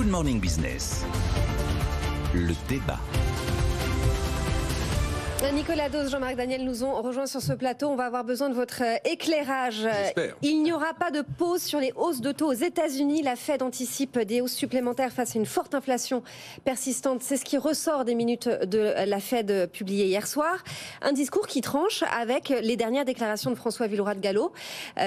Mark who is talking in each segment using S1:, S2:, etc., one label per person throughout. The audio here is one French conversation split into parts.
S1: Morning Business, le débat.
S2: Nicolas Dos, Jean-Marc Daniel nous ont rejoints sur ce plateau. On va avoir besoin de votre éclairage.
S3: J'espère.
S2: Il n'y aura pas de pause sur les hausses de taux aux États-Unis. La Fed anticipe des hausses supplémentaires face à une forte inflation persistante. C'est ce qui ressort des minutes de la Fed publiées hier soir. Un discours qui tranche avec les dernières déclarations de François Villeroy-de-Galhau,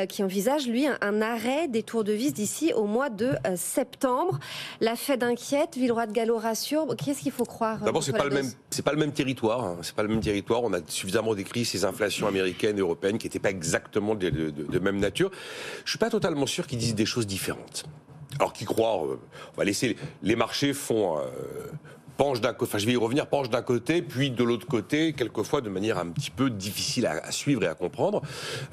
S2: qui envisage, lui, un arrêt des tours de vis d'ici au mois de septembre. La Fed inquiète, Villeroy-de-Galhau rassure. Qu'est-ce qu'il faut croire?
S3: D'abord, c'est pas le même territoire. Hein. C'est pas le même territoire. On a suffisamment décrit ces inflations américaines et européennes qui n'étaient pas exactement de même nature. Je suis pas totalement sûr qu'ils disent des choses différentes. Alors qu'ils croient, on va laisser les marchés font penchent d'un côté. Enfin, je vais y revenir. Penchent d'un côté, puis de l'autre côté, quelquefois de manière un petit peu difficile à suivre et à comprendre.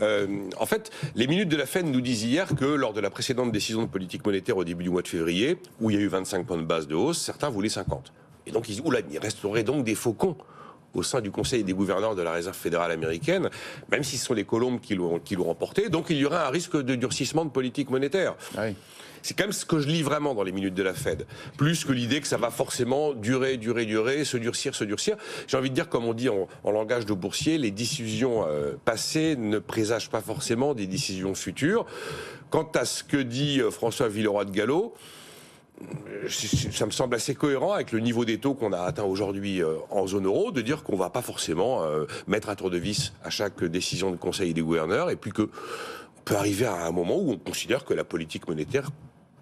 S3: En fait, les minutes de la Fed nous disent hier que lors de la précédente décision de politique monétaire au début du mois de février, où il y a eu 25 points de base de hausse, certains voulaient 50. Et donc ils disent, oula, il resterait donc des faucons au sein du Conseil des gouverneurs de la Réserve fédérale américaine, même si ce sont les colombes qui l'ont remporté. Donc il y aurait un risque de durcissement de politique monétaire. Ah oui. C'est quand même ce que je lis vraiment dans les minutes de la Fed. Plus que l'idée que ça va forcément durer, se durcir. J'ai envie de dire, comme on dit en langage de boursier, les décisions passées ne présagent pas forcément des décisions futures. Quant à ce que dit François Villeroy-de-Galhau, ça me semble assez cohérent avec le niveau des taux qu'on a atteint aujourd'hui en zone euro, de dire qu'on ne va pas forcément mettre un tour de vis à chaque décision de conseil des gouverneurs, et puis qu'on peut arriver à un moment où on considère que la politique monétaire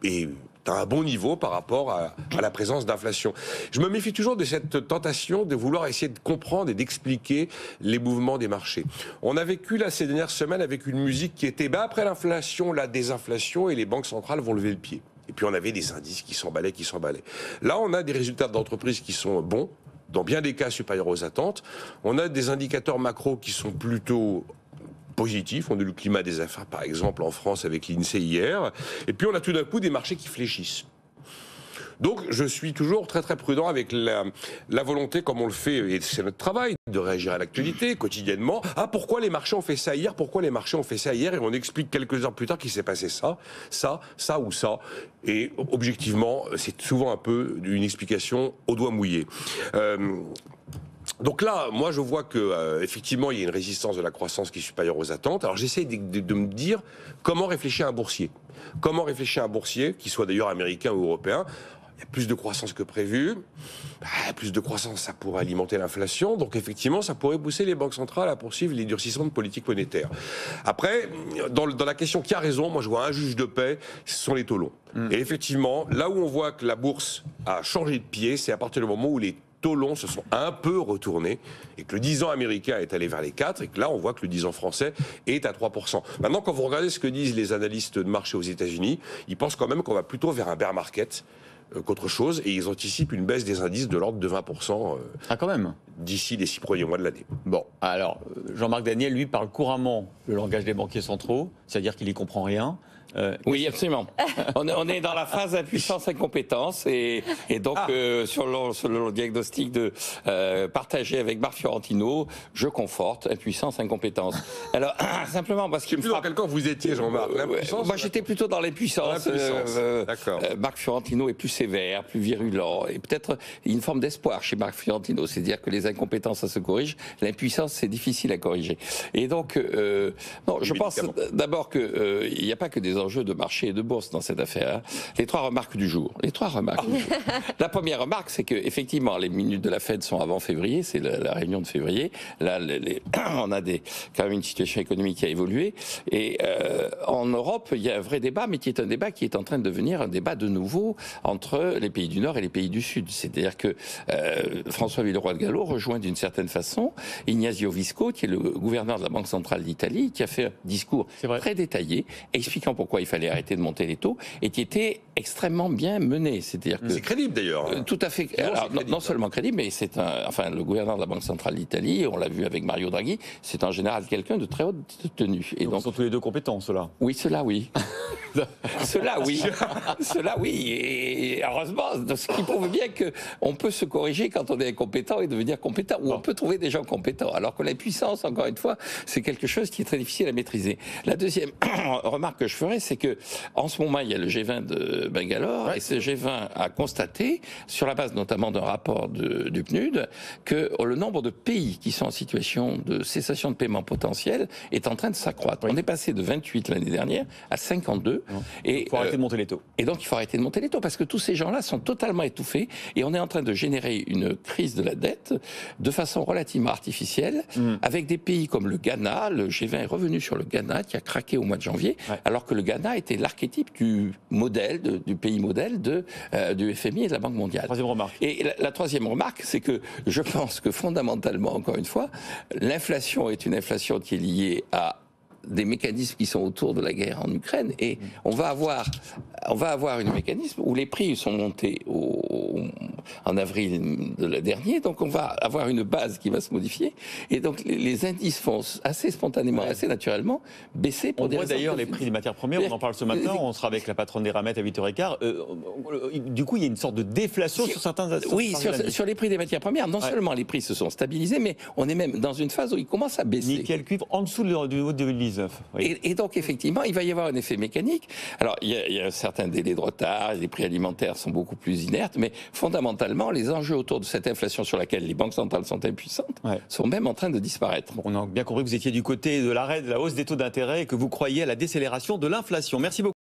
S3: est à un bon niveau par rapport à la présence d'inflation. Je me méfie toujours de cette tentation de vouloir essayer de comprendre et d'expliquer les mouvements des marchés. On a vécu là ces dernières semaines avec une musique qui était après l'inflation, la désinflation, et les banques centrales vont lever le pied. Et puis on avait des indices qui s'emballaient. Là, on a des résultats d'entreprises qui sont bons, dans bien des cas supérieurs aux attentes. On a des indicateurs macro qui sont plutôt positifs. On a eu le climat des affaires, par exemple, en France avec l'INSEE hier. Et puis on a tout d'un coup des marchés qui fléchissent. Donc je suis toujours très très prudent avec la volonté, comme on le fait, et c'est notre travail, de réagir à l'actualité quotidiennement. Ah, pourquoi les marchés ont fait ça hier? Et on explique quelques heures plus tard qu'il s'est passé ça ou ça. Et objectivement, c'est souvent un peu une explication au doigt mouillé. Donc là, moi, je vois que effectivement, il y a une résistance de la croissance qui est supérieure aux attentes. Alors, j'essaie de me dire comment réfléchir un boursier. Comment réfléchir un boursier, qu'il soit d'ailleurs américain ou européen. Il y a plus de croissance que prévu. Plus de croissance, ça pourrait alimenter l'inflation. Donc, effectivement, ça pourrait pousser les banques centrales à poursuivre les durcissements de politique monétaire. Après, dans la question qui a raison, moi, je vois un juge de paix, ce sont les taux longs. Et effectivement, là où on voit que la bourse a changé de pied, c'est à partir du moment où les taux longs se sont un peu retournés et que le 10 ans américain est allé vers les 4 et que là on voit que le 10 ans français est à 3%. Maintenant, quand vous regardez ce que disent les analystes de marché aux États-Unis, ils pensent quand même qu'on va plutôt vers un bear market qu'autre chose, et ils anticipent une baisse des indices de l'ordre de 20%
S4: quand même,
S3: d'ici les 6 premiers mois de l'année.
S4: Bon, alors Jean-Marc Daniel, lui, parle couramment le langage des banquiers centraux, c'est-à-dire qu'il n'y comprend rien.
S5: Oui, absolument. On est dans la phase d'impuissance incompétence et donc sur le diagnostic partagé avec Marc Fiorentino, je conforte impuissance incompétence. Alors simplement parce qu'il me frappe.
S3: Dans quel camp vous étiez, Jean-Marc?
S5: Moi, j'étais plutôt dans l'impuissance.
S3: D'accord.
S5: Marc Fiorentino est plus sévère, plus virulent, et peut-être une forme d'espoir chez Marc Fiorentino, c'est-à-dire que les incompétences ça se corrige, l'impuissance c'est difficile à corriger. Et donc non, je pense d'abord que il n'y a pas que des enjeux de marché et de bourse dans cette affaire. Les trois remarques du jour. La première remarque, c'est que effectivement, les minutes de la Fed sont avant février, c'est la réunion de février. Là, on a quand même une situation économique qui a évolué. Et en Europe, il y a un vrai débat, mais qui est un débat qui est en train de devenir un débat de nouveau entre les pays du Nord et les pays du Sud. C'est-à-dire que François Villeroy-de-Galhau rejoint d'une certaine façon Ignazio Visco, qui est le gouverneur de la Banque centrale d'Italie, qui a fait un discours très détaillé, expliquant pourquoi il fallait arrêter de monter les taux, et qui était extrêmement bien mené. C'est-à-dire que
S3: c'est crédible d'ailleurs.
S5: Tout à fait. Alors, non seulement crédible, mais c'est le gouverneur de la Banque centrale d'Italie, on l'a vu avec Mario Draghi, c'est en général quelqu'un de très haute tenue.
S4: Et donc, ils sont tous les deux compétents, ceux-là.
S5: Oui, ceux-là, oui. Ceux-là, oui. Ceux-là, oui. Et heureusement, ce qui prouve bien qu'on peut se corriger quand on est incompétent et devenir compétent, ou on peut trouver des gens compétents. Alors que la puissance, encore une fois, c'est quelque chose qui est très difficile à maîtriser. La deuxième remarque que je ferai, c'est que en ce moment, il y a le G20 de Bangalore, et ce G20 a constaté, sur la base notamment d'un rapport du PNUD, que le nombre de pays qui sont en situation de cessation de paiement potentiel est en train de s'accroître. On est passé de 28 l'année dernière à 52.
S4: Il faut arrêter de monter les taux.
S5: Et donc, il faut arrêter de monter les taux, parce que tous ces gens-là sont totalement étouffés, et on est en train de générer une crise de la dette de façon relativement artificielle, avec des pays comme le Ghana. Le G20 est revenu sur le Ghana, qui a craqué au mois de janvier, alors que le Ghana était l'archétype du modèle, du pays modèle du FMI et de la Banque mondiale.
S4: Troisième remarque.
S5: Et la troisième remarque, c'est que je pense que fondamentalement, encore une fois, l'inflation est une inflation qui est liée à des mécanismes qui sont autour de la guerre en Ukraine, et on va avoir un mécanisme où les prix sont montés en avril de l'an dernier, donc on va avoir une base qui va se modifier, et donc les indices vont assez spontanément, assez naturellement baisser.
S4: On voit d'ailleurs les prix des matières premières, on en parle ce matin, on sera avec la patronne des Ramettes à 8h15. Du coup, il y a une sorte de déflation sur certains aspects.
S5: Oui, sur les prix des matières premières, non seulement les prix se sont stabilisés, mais on est même dans une phase où ils commencent à baisser.
S4: Nickel, cuivre, en dessous du niveau de 2019. Oui.
S5: Et donc, effectivement, il va y avoir un effet mécanique. Alors, il y a un certain délai de retard, les prix alimentaires sont beaucoup plus inertes, mais fondamentalement, les enjeux autour de cette inflation sur laquelle les banques centrales sont impuissantes sont même en train de disparaître.
S4: Bon, on a bien compris que vous étiez du côté de l'arrêt de la hausse des taux d'intérêt et que vous croyez à la décélération de l'inflation. Merci beaucoup.